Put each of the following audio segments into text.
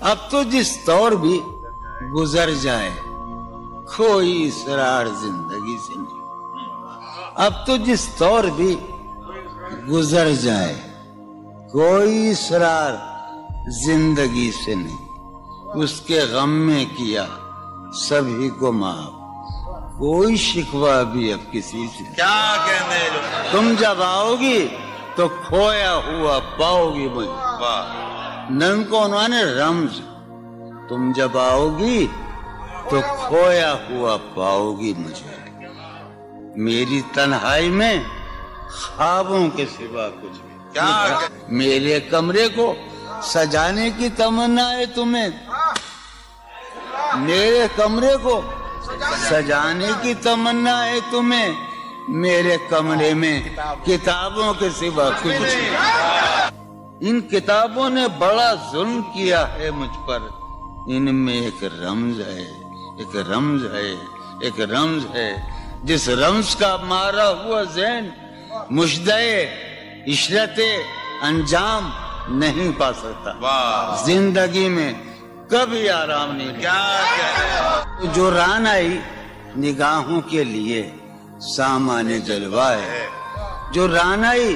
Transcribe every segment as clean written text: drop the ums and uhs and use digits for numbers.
اب تو جس طور بھی گزر جائے کوئی اسرار زندگی سے نہیں. اب تو جس طور بھی گزر جائے کوئی اسرار زندگی سے نہیں. اس کے غم میں کیا سبھی کو معاف, کوئی شکوہ بھی اب کسی سے. کیا کہنے جو تم جب آؤ گی تو کھویا ہوا پاؤ گی مجھے. نن کو انہوں نے رمز, تم جب آؤ گی تو کھویا ہوا پاؤ گی مجھے. میری تنہائی میں خوابوں کے سوا کچھ بھی. کیا میرے کمرے کو سجانے کی تمنا ہے تمہیں, میرے کمرے کو سجانے کی تمنا ہے تمہیں. میرے کمرے میں کتابوں کے سوا کچھ نہیں. ان کتابوں نے بڑا ظلم کیا ہے مجھ پر. ان میں ایک رمز ہے, ایک رمز ہے, ایک رمز ہے. جس رمز کا مارا ہوا ذہن مشدے عشرت انجام نہیں پا سکتا. زندگی میں کبھی آرام نہیں. کیا جو ران آئی نگاہوں کے لیے سامان جلوہ ہے. جو ران آئی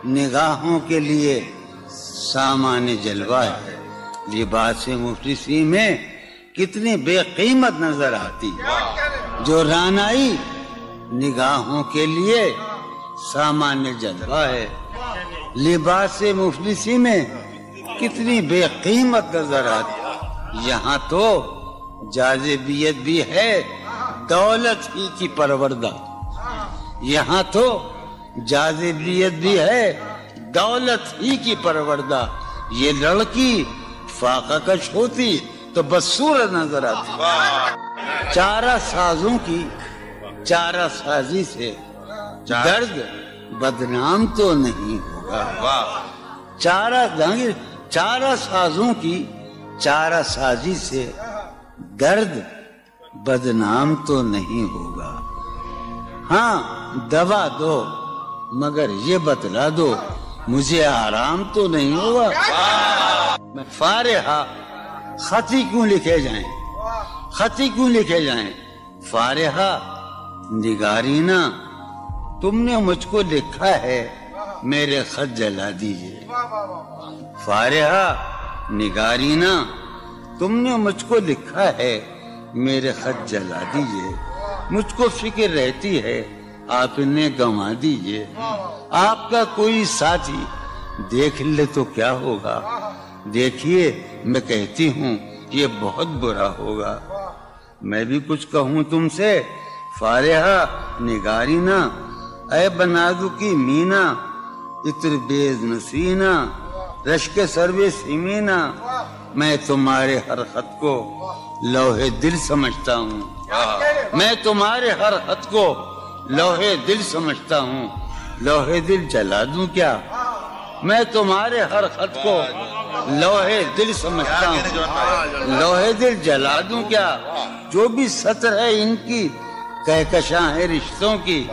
نگاہوں کے لیے سامان جلوہ ہے. لباس مفلسی میں کتنی بے قیمت نظر آتی ہے. جو ران آئی نگاہوں کے لیے سامان جلوہ ہے. لباس مفلسی میں کتنی بے قیمت نظر آتی. یہاں تو جاذبیت بھی ہے دولت ہی کی پروردہ. یہاں تو جاذبیت بھی ہے دولت ہی کی پروردہ. یہ لڑکی فاقہ کش ہوتی تو بدصورت نظر آتی. چارہ سازوں کی چارہ سازی سے درد بدنام تو نہیں ہوگا. چارہ سازوں کی چارہ سازی سے درد بدنام تو نہیں ہوگا. ہاں دوا دو مگر یہ بتلا دو مجھے آرام تو نہیں ہوگا. فارحہ خطی کیوں لکھے جائیں, خطی کیوں لکھے جائیں. فارحہ نگارینا تم نے مجھ کو لکھا ہے میرے خط جلا دیجئے. فارحہ نگارینا تم نے مجھ کو لکھا ہے میرے خط جلا دیجئے. مجھ کو فکر رہتی ہے آپ نے گنوا دیجئے. آپ کا کوئی ساتھی دیکھ لے تو کیا ہوگا. دیکھیے میں کہتی ہوں یہ بہت برا ہوگا. میں بھی کچھ کہوں تم سے. فارحہ نگارینا اے بنادو کی مینا اتر بیز نسینا رشک سروے سیمینا. میں تمہارے ہر خط کو لوہے دل سمجھتا ہوں. میں تمہارے ہر خط کو لوہے دل سمجھتا ہوں. لوہے دل جلا دوں کیا. میں تمہارے ہر خط کو لوہے دل سمجھتا ہوں. لوہے دل جلا دوں کیا. جو بھی سطر ہے ان کی کہکشاں ہے رشتوں کی.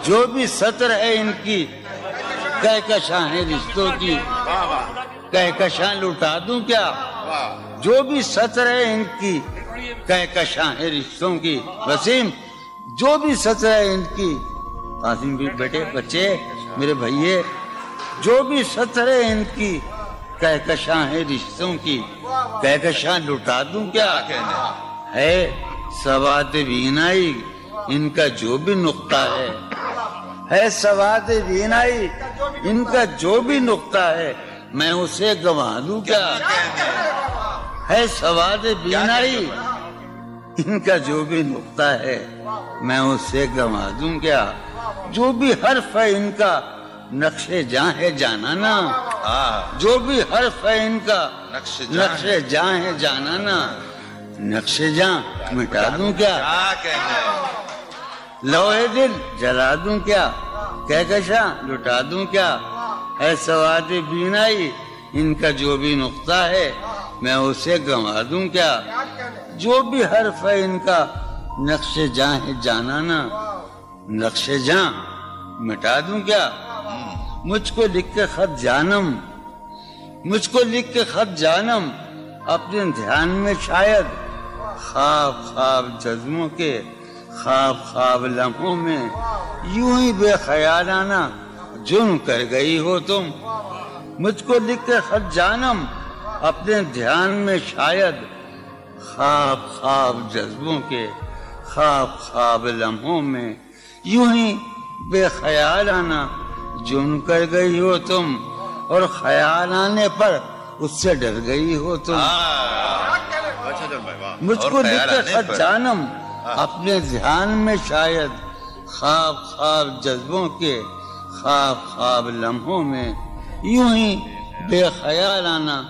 جو بھی سطر ہے ان کی کہکشاں ہے رشتوں کی. کہکشاں لٹا دوں کیا. جو بھی سطر ہے ان کی کہکشاں ہے رشتوں کی. وسیم جو بھی سطر ہے ان کی. قاسم بھی بیٹے بچے میرے بھائیے جو بھی سطر ہے ان کی کہکشاں ہے رشتوں کی. کہکشاں لٹا دوں کیا. ہے سواد بینائی ان کا جو بھی نقطہ ہے سواد بینائی ان کا جو بھی نقطہ ہے میں اسے گنوا دوں کیا. ہے سواد بینائی ان کا جو بھی نقطہ ہے میں اسے گنوا دوں کیا. جو بھی حرف ہے ان کا نقش جاں ہے جانانا. جو بھی حرف ہے ان کا نقش جاں ہے جانانا. نقش جاں مٹا دوں کیا. لوہے دل جلا دوں کیا. کہکشاں لٹا دوں کیا. ہے سواد بینائی ان کا جو بھی نقطہ ہے میں اسے گنوا دوں کیا. جو بھی حرف ہے ان کا نقش جاں ہے جانانا. نقش جاں مٹا دوں کیا. مجھ کو لکھ کے خط جانم مجھ کو لکھ کے خط جانم اپنے دھیان میں شاید خواب خواب جذبوں کے خواب خواب لمحوں میں یوں ہی بے خیالانہ جرم کر گئی ہو تم. مجھ کو لکھ کے خط جانم اپنے دھیان میں شاید خواب خواب جذبوں کے خواب خواب لمحوں میں یوں ہی بے خیالانہ جرم کر گئی ہو تم, اور خیال آنے پر اس سے ڈر گئی ہو تم. مجھ کو لکھ کے خط جانم اپنے دھیان میں شاید خواب خواب جذبوں کے خواب خواب لمحوں میں یوں ہی بے خیالانہ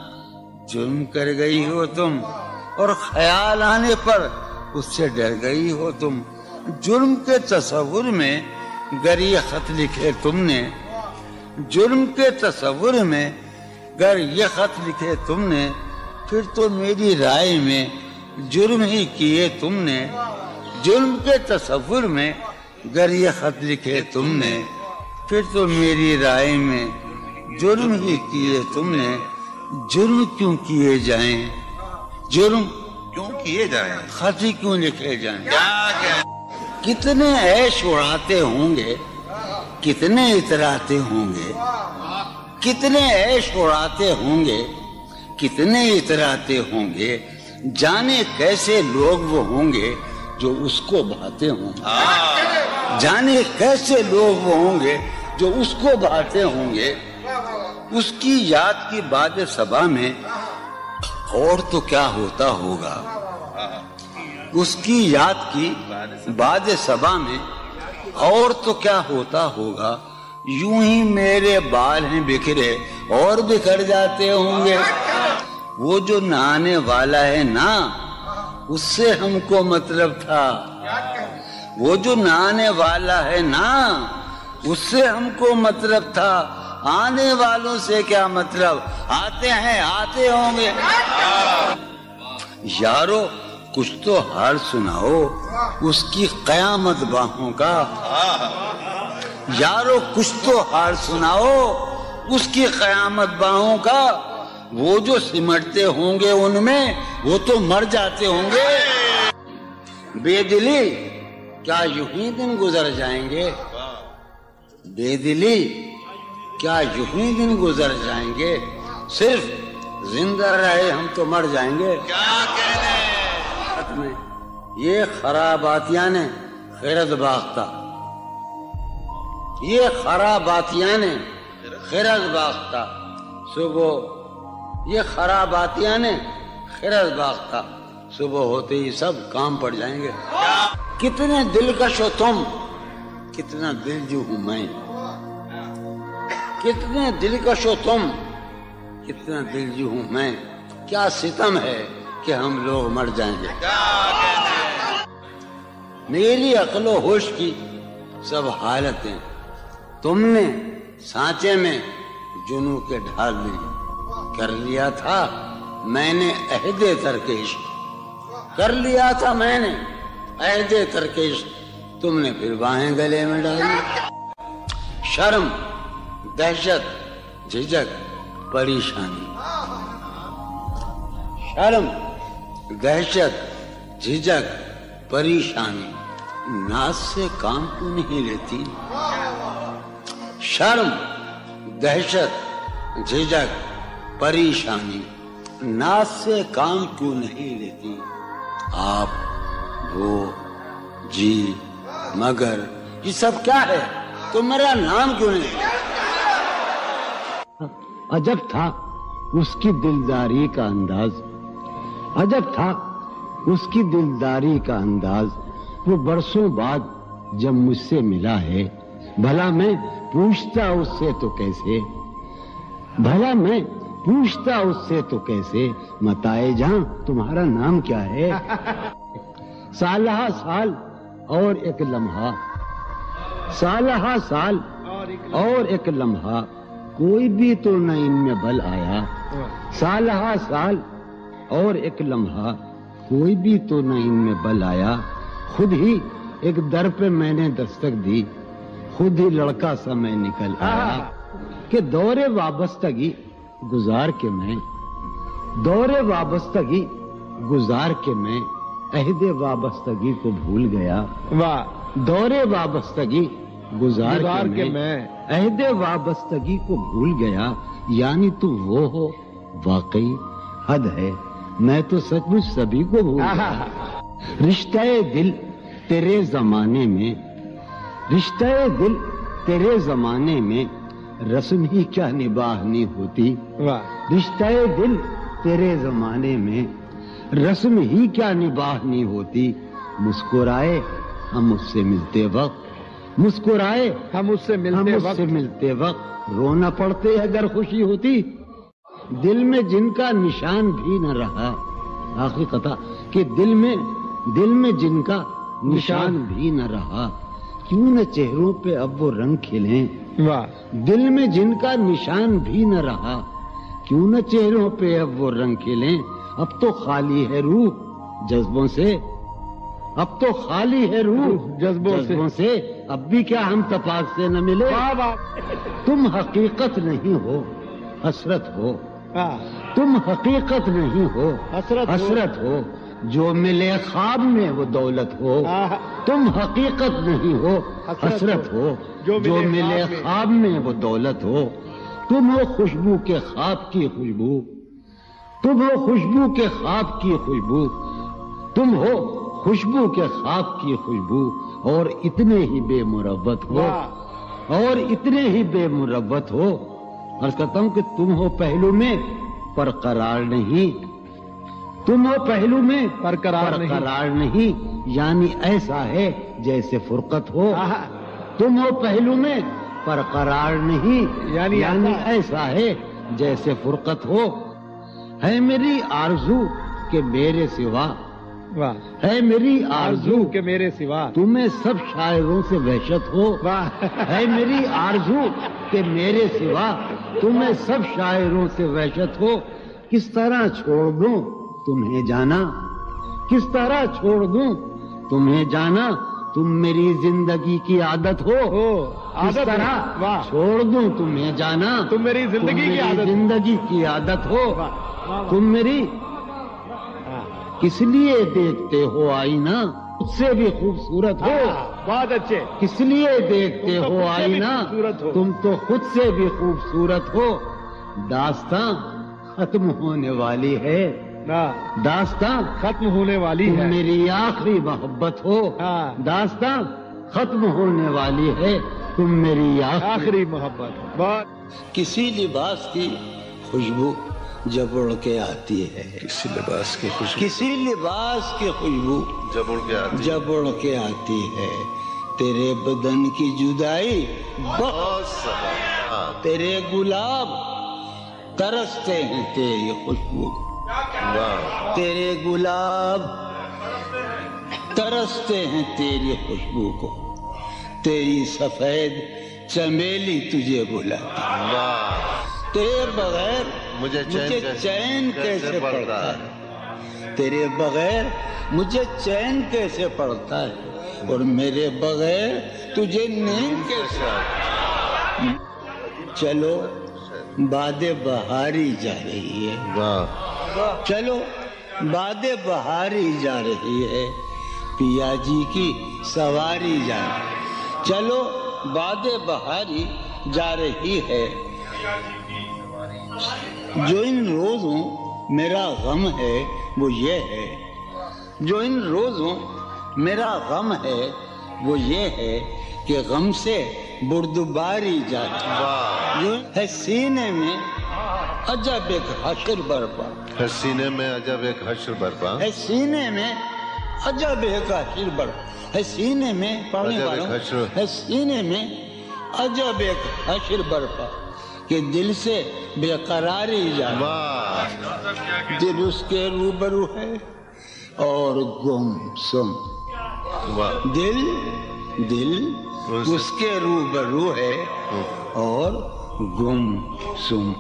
جرم کر گئی ہو تم, اور خیال آنے پر اس سے ڈر گئی ہو تم. جرم کے تصور میں گر یہ خط لکھے تم نے, جرم کے تصور میں گر یہ خط لکھے تم نے, پھر تو میری رائے میں جرم ہی کیے تم نے. جرم کے تصور میں گر یہ خط لکھے تم نے, پھر تو میری رائے میں جرم ہی کیے تم نے. جرم کیوں کیے جائیں, جرم کیوں کیے جائیں, خط ہی کیوں لکھے جائیں. کتنے عیش اڑاتے ہوں گے, کتنے اتراتے ہوں گے, کتنے عیش اڑاتے ہوں گے, کتنے اتراتے ہوں گے, جانے کیسے لوگ وہ ہوں گے جو اس کو بھاتے ہوں گے. جانے کیسے لوگ وہ ہوں گے جو اس کو بھاتے ہوں گے. اس کی یاد کی باد صبا میں اور تو کیا ہوتا ہوگا, اس کی یاد کی باد صبا میں اور تو کیا ہوتا ہوگا. یوں ہی میرے بال ہیں بکھرے اور بکھر جاتے ہوں گے. وہ جو نہانے والا ہے نا, اس سے ہم کو مطلب تھا. وہ جو نہانے والا ہے نا, اس سے ہم کو مطلب تھا. آنے والوں سے کیا مطلب, آتے ہیں آتے ہوں گے. یارو کچھ تو حال سناؤ اس کی قیامت باہوں کا. یارو کچھ تو حال سناؤ اس کی قیامت باہوں کا. وہ جو سمٹتے ہوں گے ان میں وہ تو مر جاتے ہوں گے. بے دلی کیا یوں ہی دن گزر جائیں گے, بے دلی کیا یوں ہی دن گزر جائیں گے. صرف زندہ رہے ہم تو مر جائیں گے. میں یہ خراباتیاں نے خیرت باختہ, یہ خراباتیاں نے خیرت باختہ. صبح یہ خراباتیاں نے خیرت باختہ, صبح ہوتے ہی سب کام پڑ جائیں گے. کتنے دلکش ہو تم, کتنا دل جو ہوں میں. کتنے دلکش ہو تم, کتنا دل جو ہوں میں. کیا ستم ہے کہ ہم لوگ مر جائیں گے. میری عقل و ہوش کی سب حالتیں تم نے سانچے میں جنوں کے ڈھال لی. کر لیا تھا میں نے عہد ترکش, کر لیا تھا میں نے عہد ترکش, تم نے پھر باہیں گلے میں ڈالی. شرم دہشت جھجک پریشانی, شرم دہشت جھجک پریشانی, ناز سے کام کیوں نہیں لیتی. شرم دہشت جھجک پریشانی, ناز سے کام کیوں نہیں لیتی. آپ وہ جی مگر یہ سب کیا ہے, تو میرا نام کیوں نہیں. عجب تھا اس کی دلداری کا انداز, عجب تھا اس کی دلداری کا انداز. وہ برسوں بعد جب مجھ سے ملا ہے, بھلا میں پوچھتا اس سے تو کیسے, بھلا میں پوچھتا اس سے تو کیسے, متائے جہاں تمہارا نام کیا ہے. سالہ سال اور ایک لمحہ, سالہ سال اور ایک لمحہ, کوئی بھی تو نہ ان میں بل آیا. سالہ سال اور ایک لمحہ, کوئی بھی تو نہ ان میں بل آیا. خود ہی ایک در پہ میں نے دستک دی, خود ہی لڑکا سا میں نکل آیا. کہ دور وابستگی گزار کے میں دور وابستگی گزار کے میں عہد وابستگی کو بھول گیا. واہ. دور وابستگی گزار کے میں عہد وابستگی کو بھول گیا. یعنی تو وہ ہو واقعی حد ہے، میں تو سچ مچ سبھی کو بھول گیا. رشتہ دل تیرے زمانے میں، رشتہ دل تیرے زمانے میں رسم ہی کیا نباہنی ہوتی. رشتہ دل تیرے زمانے میں رسم ہی کیا نباہنی ہوتی. مسکرائے ہم اس سے ملتے وقت، مسکرائے ہم اس سے ملتے وقت رونا پڑتے اگر خوشی ہوتی. دل میں جن کا نشان بھی نہ رہا، آخری قطع کہ دل میں جن کا نشان بھی نہ رہا، کیوں نہ چہروں پہ اب وہ رنگ کھلیں. دل میں جن کا نشان بھی نہ رہا، کیوں نہ چہروں پہ اب وہ رنگ کھلیں. اب تو خالی ہے روح جذبوں سے، اب تو خالی ہے روح جذبوں سے، اب بھی کیا ہم تفاق سے نہ ملے. تم حقیقت نہیں ہو حسرت ہو، تم حقیقت نہیں ہو حسرت ہو، جو ملے خواب میں وہ دولت ہو. تم حقیقت نہیں ہو حسرت ہو، جو ملے خواب میں وہ دولت ہو. تم ہو خوشبو کے خواب کی خوشبو، تم ہو خوشبو کے خواب کی خوشبو، تم ہو خوشبو کے خواب کی خوشبو. اور اتنے ہی بے مروت ہو، اور اتنے ہی بے مروت ہو. عرض کرتا ہوں کہ تم ہو پہلو میں پر قرار نہیں، تم ہو پہلو میں پر قرار نہیں، یعنی ایسا ہے جیسے فرقت ہو. تم ہو پہلو میں پر قرار نہیں، یعنی ایسا ہے جیسے فرقت ہو. ہے میری آرزو کہ میرے سوا، ہے میری آرزو کہ میرے سوا تمہیں سب شاعروں سے وحشت ہو. ہے میری آرزو کہ میرے سوا تمہیں سب شاعروں سے وحشت ہو. کس طرح چھوڑ دوں تمہیں جانا، کس طرح چھوڑ دوں تمہیں جانا، تم میری زندگی کی عادت ہو. کس طرح چھوڑ دوں تمہیں جانا، تم میری زندگی کی عادت ہو. تم میری کس لیے دیکھتے ہو آئینہ خود سے بھی خوبصورت ہو. بہت اچھے. کس لیے دیکھتے ہو آئینہ تم تو خود سے بھی خوبصورت ہو. داستاں ختم ہونے والی ہے، داستاں ختم ہونے والی ہے، میری آخری محبت ہو. داستاں ختم ہونے والی ہے، تم میری آخری محبت. بہت. کسی لباس کی خوشبو جب اڑ کے آتی ہے، کسی لباس کی خوشبو، کسی لباس کی خوشبو جب اڑ کے آتی ہے. تیرے بدن کی جدائی بہت سبا، تیرے گلاب ترستے ہیں تیری خوشبو، تیرے گلاب ترستے ہیں تیری خوشبو کو. تیری سفید چمیلی تجھے بلاتی، تیرے بغیر مجھے چین کیسے پڑتا ہے. تیرے بغیر مجھے چین کیسے پڑتا ہے، اور میرے بغیر تجھے نیند کیسے آتی. چلو باد بہاری جا رہی ہے، چلو باد بہاری جا رہی ہے، پیا جی کی سواری جا رہی ہے. چلو باد بہاری جا رہی ہے. جو ان روزوں میرا غم ہے وہ یہ ہے، جو ان روزوں میرا غم ہے وہ یہ ہے کہ غم سے بردباری جاتی جو ہے سینے میں عجب ایک حشر برپا، ہے سینے میں عجب ایک حشر برپا، ہے سینے میں عجب ایک حشر برپا، ہے سینے میں پڑھنے والوں ہے سینے میں عجب ایک حشر برپا کہ دل سے بے قراری جاتی. دل اس کے روبرو ہے اور گم سم، دل اس کے روبرو ہے اور گم سم.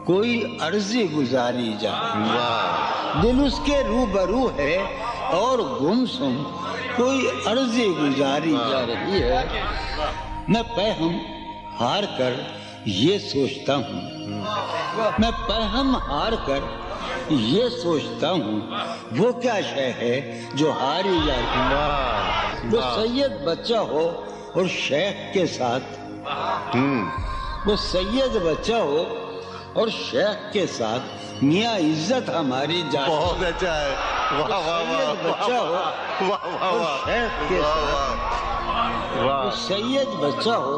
کوئی عرضی گزاری جائے، دل اس کے روبرو ہے اور گم سم، کوئی عرضی گزاری جا رہی ہے. میں پہم ہار کر یہ سوچتا ہوں، میں پہم ہار کر یہ سوچتا ہوں وہ کیا شے ہے جو ہاری جاتی ہے، واہ وہ سید بچہ ہو اور شیخ کے ساتھ، وہ سید بچہ ہو اور شیخ کے ساتھ میاں عزت ہماری جاتی ہے، بہت اچھا ہے، واہ واہ واہ سید بچہ ہو واہ واہ اور واہ شیخ کے ساتھ، وہ واہ سید بچہ ہو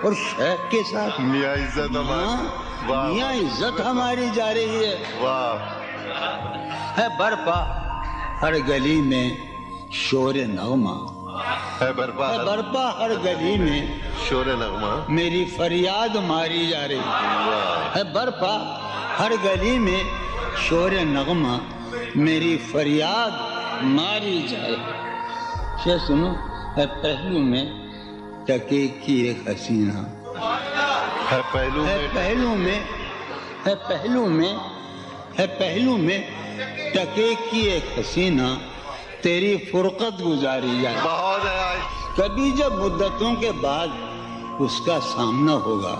اور شیخ کے ساتھ میاں عزت ہماری، واہ میاں عزت ہماری جا رہی ہے، واہ ہے برپا ہر گلی میں شور نغمہ، ہے برپا ہے برپا ہر گلی میں شور نغمہ، میری فریاد ماری جا رہی واہ ہے، برپا ہر گلی میں شور نغمہ میری فریاد ماری جائے۔ یہ سنو، ہے پہلو میں ٹکے کی ایک حسینہ، ہے پہلو ہے میں پہلو میں، ہے پہلو میں، ہے پہلو میں ٹکے کی ایک حسینہ تیری فرقت گزاری جائے۔ بہت ہے، کبھی جب مدتوں کے بعد اس کا سامنا ہوگا،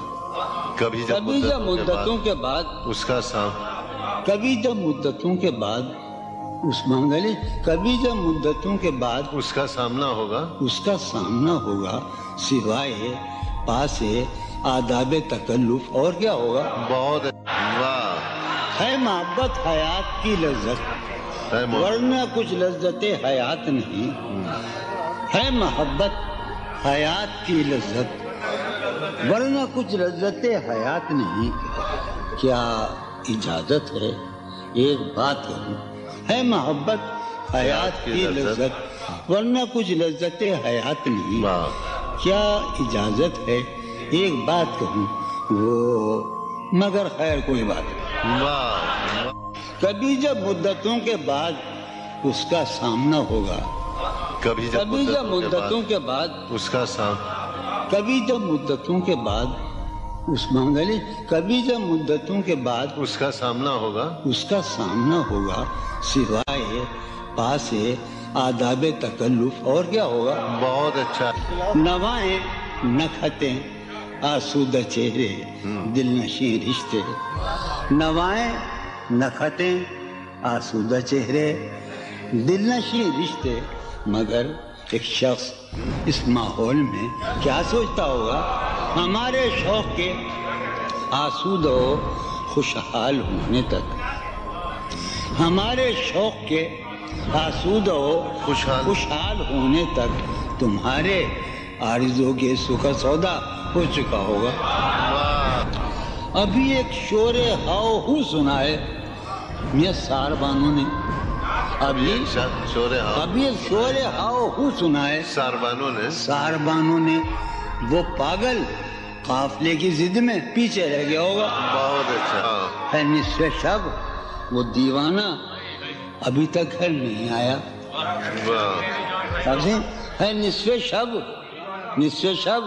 کبھی جب کبھی جب مدتوں کے بعد، اس کا سام کبھی جب مدتوں کے بعد اس منگلی، کبھی جب مدتوں کے بعد اس کا سامنا ہوگا، اس کا سامنا ہوگا، سوائے پاس آداب تکلف اور کیا ہوگا؟ بہت واہ ہے محبت حیات کی لذت، ہے ورنہ کچھ لذت حیات نہیں، ہے محبت حیات کی لذت ورنہ کچھ لذت حیات نہیں۔ کیا اجازت ہے ایک بات کہوں؟ ہے محبت حیات کی لذت ورنہ کچھ لذت حیات نہیں، واہ کیا اجازت ہے ایک بات کہوں؟ وہ مگر خیر کوئی بات نہیں۔ واہ کبھی جب مدتوں کے بعد اس کا سامنا ہوگا، کبھی جب کبھی جب مدتوں کے بعد، اس کا سام کبھی جب مدتوں کے بعد اس منگلی، کبھی جب مدتوں کے بعد اس کا سامنا ہوگا، اس کا سامنا ہوگا، سوائے پاس آداب تکلف اور کیا ہوگا؟ بہت اچھا، نوائیں نکھتیں آسودہ چہرے دل نشیں رشتے، نوائیں نکھتیں آسودہ چہرے دل نشیں رشتے، مگر ایک شخص اس ماحول میں کیا سوچتا ہوگا؟ ہمارے شوق کے آسودہ و خوشحال ہونے تک، ہمارے شوق کے آسودہ و خوشحال ہونے تک تمہارے آرزو کے سکھ سودا ہو چکا ہوگا۔ ابھی ایک شور ہاؤ ہو سنا ہے میاں ساربانوں نے، ابھی ایک شور ہاؤ ہو سنا ہے ساربانوں نے، وہ پاگل قافلے کی ضد میں پیچھے رہ گیا ہوگا۔ بہت اچھا، ہے نصف شب وہ دیوانہ ابھی تک گھر نہیں آیا، واہ ہے نصف شب، نصف شب،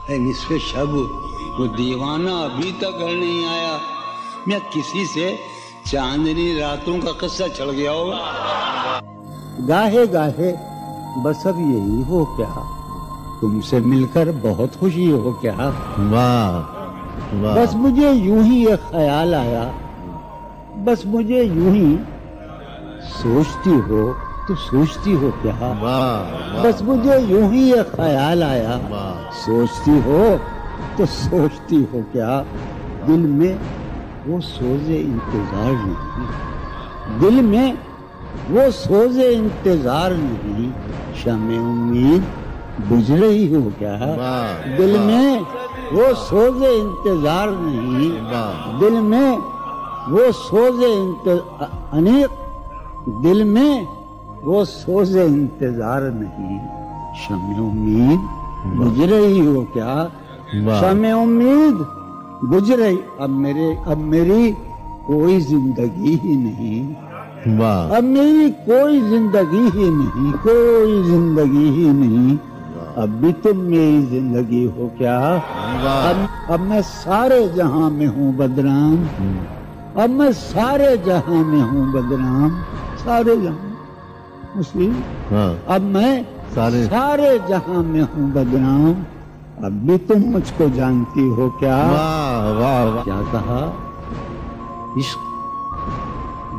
ہے نصف شب وہ دیوانہ ابھی تک گھر نہیں آیا، میں کسی سے چاندنی راتوں کا قصہ چڑھ گیا ہوگا۔ گاہے گاہے بس اب یہی ہو کیا، تم سے مل کر بہت خوشی ہو کیا، واہ بس مجھے یوں ہی ایک خیال آیا، بس مجھے یوں ہی سوچتی ہو تو سوچتی ہو کیا، بس مجھے یوں ہی ایک خیال آیا، سوچتی ہو تو سوچتی ہو کیا، دل میں وہ سوز انتظار نہیں، دل میں وہ سوز انتظار نہیں، شمع امید بجھ رہی ہو کیا، دل میں وہ سوز انتظار نہیں، دل میں وہ سوز انیق، دل میں وہ سوز انتظار نہیں، شمع امید بجھ رہی ہو کیا، شمع امید بجھ رہی، اب میری کوئی زندگی ہی نہیں، اب میری کوئی زندگی ہی نہیں، کوئی زندگی ہی نہیں، اب بھی تم میری زندگی ہو کیا، اب میں سارے جہاں میں ہوں بدنام، اب میں سارے جہاں میں ہوں بدنام، سارے جہاں مسلم، اب میں سارے جہاں میں ہوں بدنام، اب بھی تم مجھ کو جانتی ہو کیا، کیا کہا؟ عشق